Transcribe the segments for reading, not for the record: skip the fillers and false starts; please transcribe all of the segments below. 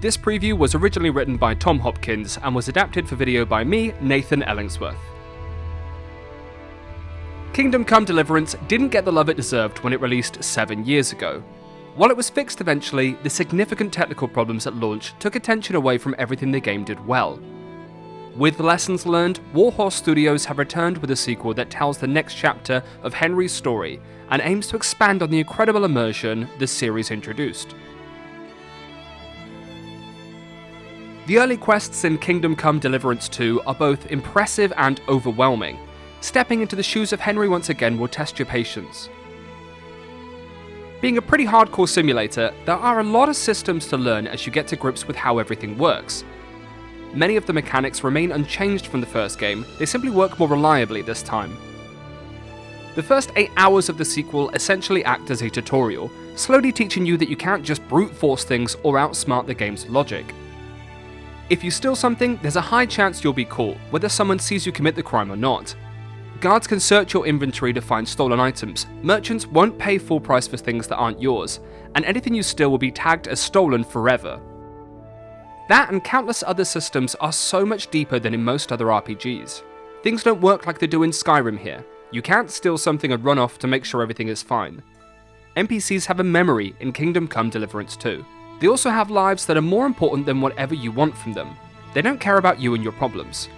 This preview was originally written by Tom Hopkins and was adapted for video by me, Nathan Ellingsworth. Kingdom Come Deliverance didn't get the love it deserved when it released 7 years ago. While it was fixed eventually, the significant technical problems at launch took attention away from everything the game did well. With lessons learned, Warhorse Studios have returned with a sequel that tells the next chapter of Henry's story and aims to expand on the incredible immersion the series introduced. The early quests in Kingdom Come Deliverance 2 are both impressive and overwhelming. Stepping into the shoes of Henry once again will test your patience. Being a pretty hardcore simulator, there are a lot of systems to learn as you get to grips with how everything works. Many of the mechanics remain unchanged from the first game, they simply work more reliably this time. The first 8 hours of the sequel essentially act as a tutorial, slowly teaching you that you can't just brute force things or outsmart the game's logic. If you steal something, there's a high chance you'll be caught, whether someone sees you commit the crime or not. Guards can search your inventory to find stolen items, merchants won't pay full price for things that aren't yours, and anything you steal will be tagged as stolen forever. That and countless other systems are so much deeper than in most other RPGs. Things don't work like they do in Skyrim here. You can't steal something and run off to make sure everything is fine. NPCs have a memory in Kingdom Come Deliverance 2. They also have lives that are more important than whatever you want from them. They don't care about you and your problems.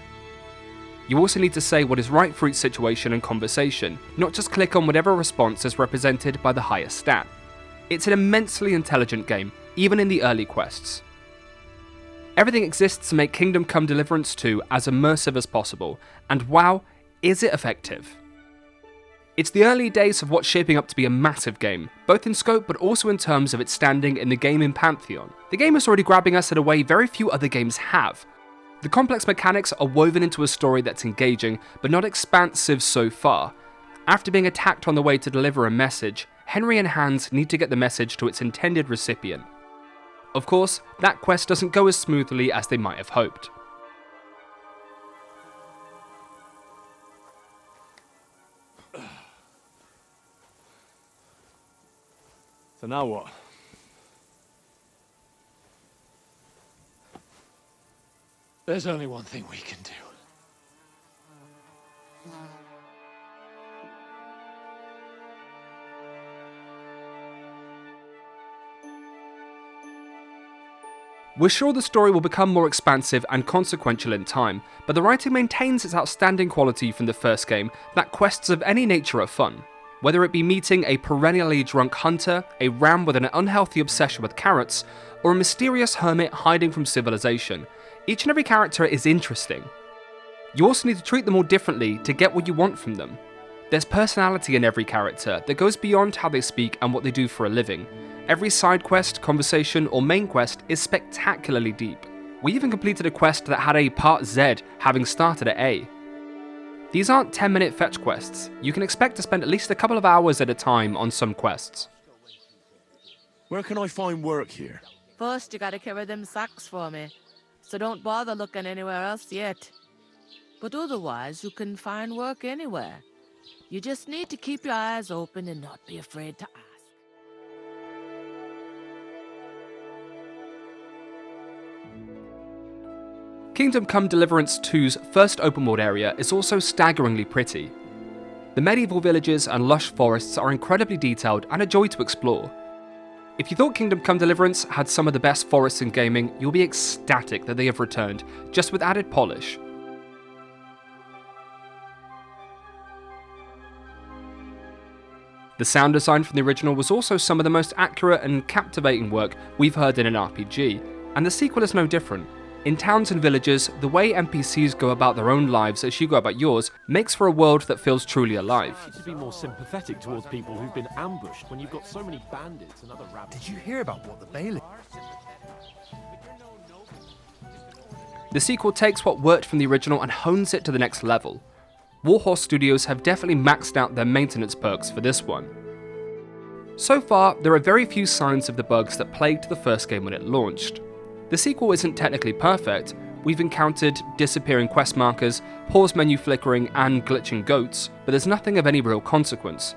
You also need to say what is right for each situation and conversation, not just click on whatever response is represented by the highest stat. It's an immensely intelligent game, even in the early quests. Everything exists to make Kingdom Come Deliverance 2 as immersive as possible, and wow, is it effective. It's the early days of what's shaping up to be a massive game, both in scope but also in terms of its standing in the gaming pantheon. The game is already grabbing us in a way very few other games have. The complex mechanics are woven into a story that's engaging, but not expansive so far. After being attacked on the way to deliver a message, Henry and Hans need to get the message to its intended recipient. Of course, that quest doesn't go as smoothly as they might have hoped. So now what? There's only one thing we can do. We're sure the story will become more expansive and consequential in time, but the writing maintains its outstanding quality from the first game that quests of any nature are fun. Whether it be meeting a perennially drunk hunter, a ram with an unhealthy obsession with carrots, or a mysterious hermit hiding from civilization, each and every character is interesting. You also need to treat them all differently to get what you want from them. There's personality in every character that goes beyond how they speak and what they do for a living. Every side quest, conversation, or main quest is spectacularly deep. We even completed a quest that had a Part Z, having started at A. These aren't 10-minute fetch quests. You can expect to spend at least a couple of hours at a time on some quests. Where can I find work here? First, you gotta carry them sacks for me, so don't bother looking anywhere else yet. But otherwise, you can find work anywhere. You just need to keep your eyes open and not be afraid to ask. Kingdom Come Deliverance 2's first open world area is also staggeringly pretty. The medieval villages and lush forests are incredibly detailed and a joy to explore. If you thought Kingdom Come Deliverance had some of the best forests in gaming, you'll be ecstatic that they have returned, just with added polish. The sound design from the original was also some of the most accurate and captivating work we've heard in an RPG, and the sequel is no different. In towns and villages, the way NPCs go about their own lives as you go about yours makes for a world that feels truly alive. To be more sympathetic towards people who've been ambushed when you've got so many bandits and other rabbits. Did you hear about what the bailiff... The sequel takes what worked from the original and hones it to the next level. Warhorse Studios have definitely maxed out their maintenance perks for this one. So far, there are very few signs of the bugs that plagued the first game when it launched. The sequel isn't technically perfect. We've encountered disappearing quest markers, pause menu flickering, and glitching goats, but there's nothing of any real consequence.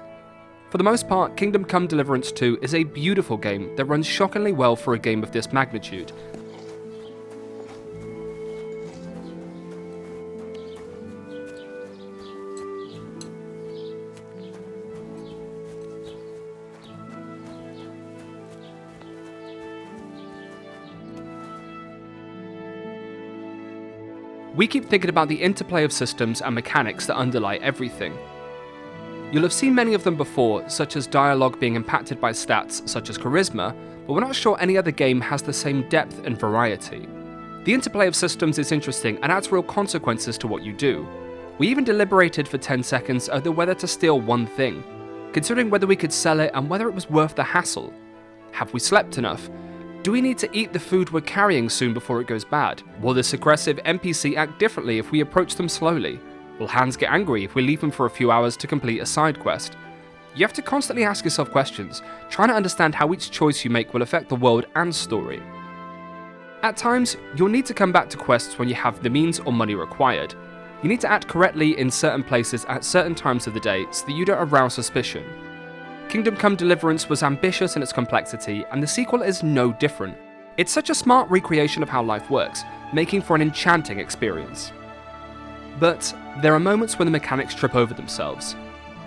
For the most part, Kingdom Come Deliverance 2 is a beautiful game that runs shockingly well for a game of this magnitude. We keep thinking about the interplay of systems and mechanics that underlie everything. You'll have seen many of them before, such as dialogue being impacted by stats such as charisma, but we're not sure any other game has the same depth and variety. The interplay of systems is interesting and adds real consequences to what you do. We even deliberated for 10 seconds over whether to steal one thing, considering whether we could sell it and whether it was worth the hassle. Have we slept enough? Do we need to eat the food we're carrying soon before it goes bad? Will this aggressive NPC act differently if we approach them slowly? Will Hans get angry if we leave him for a few hours to complete a side quest? You have to constantly ask yourself questions, trying to understand how each choice you make will affect the world and story. At times, you'll need to come back to quests when you have the means or money required. You need to act correctly in certain places at certain times of the day so that you don't arouse suspicion. Kingdom Come Deliverance was ambitious in its complexity, and the sequel is no different. It's such a smart recreation of how life works, making for an enchanting experience. But there are moments when the mechanics trip over themselves.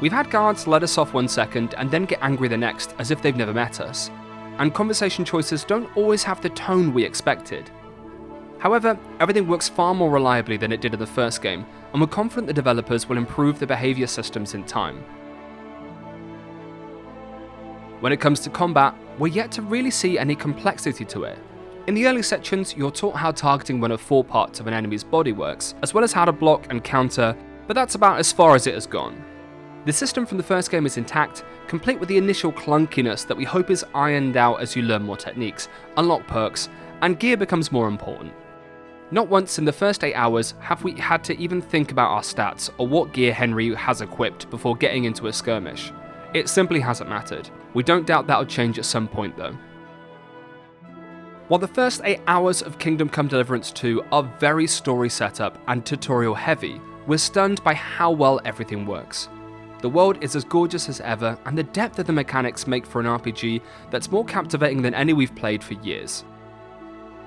We've had guards let us off one second and then get angry the next as if they've never met us, and conversation choices don't always have the tone we expected. However, everything works far more reliably than it did in the first game, and we're confident the developers will improve the behaviour systems in time. When it comes to combat, we're yet to really see any complexity to it. In the early sections, you're taught how targeting one of 4 parts of an enemy's body works, as well as how to block and counter, but that's about as far as it has gone. The system from the first game is intact, complete with the initial clunkiness that we hope is ironed out as you learn more techniques, unlock perks, and gear becomes more important. Not once in the first 8 hours have we had to even think about our stats or what gear Henry has equipped before getting into a skirmish. It simply hasn't mattered. We don't doubt that'll change at some point though. While the first 8 hours of Kingdom Come Deliverance 2 are very story setup and tutorial heavy, we're stunned by how well everything works. The world is as gorgeous as ever, and the depth of the mechanics make for an RPG that's more captivating than any we've played for years.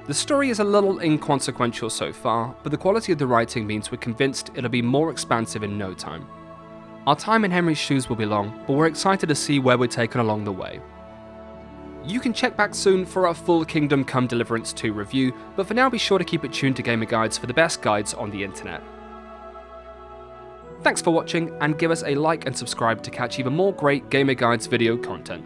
The story is a little inconsequential so far, but the quality of the writing means we're convinced it'll be more expansive in no time. Our time in Henry's shoes will be long, but we're excited to see where we're taken along the way. You can check back soon for our full Kingdom Come Deliverance 2 review, but for now be sure to keep it tuned to Gamer Guides for the best guides on the internet. Thanks for watching, and give us a like and subscribe to catch even more great Gamer Guides video content.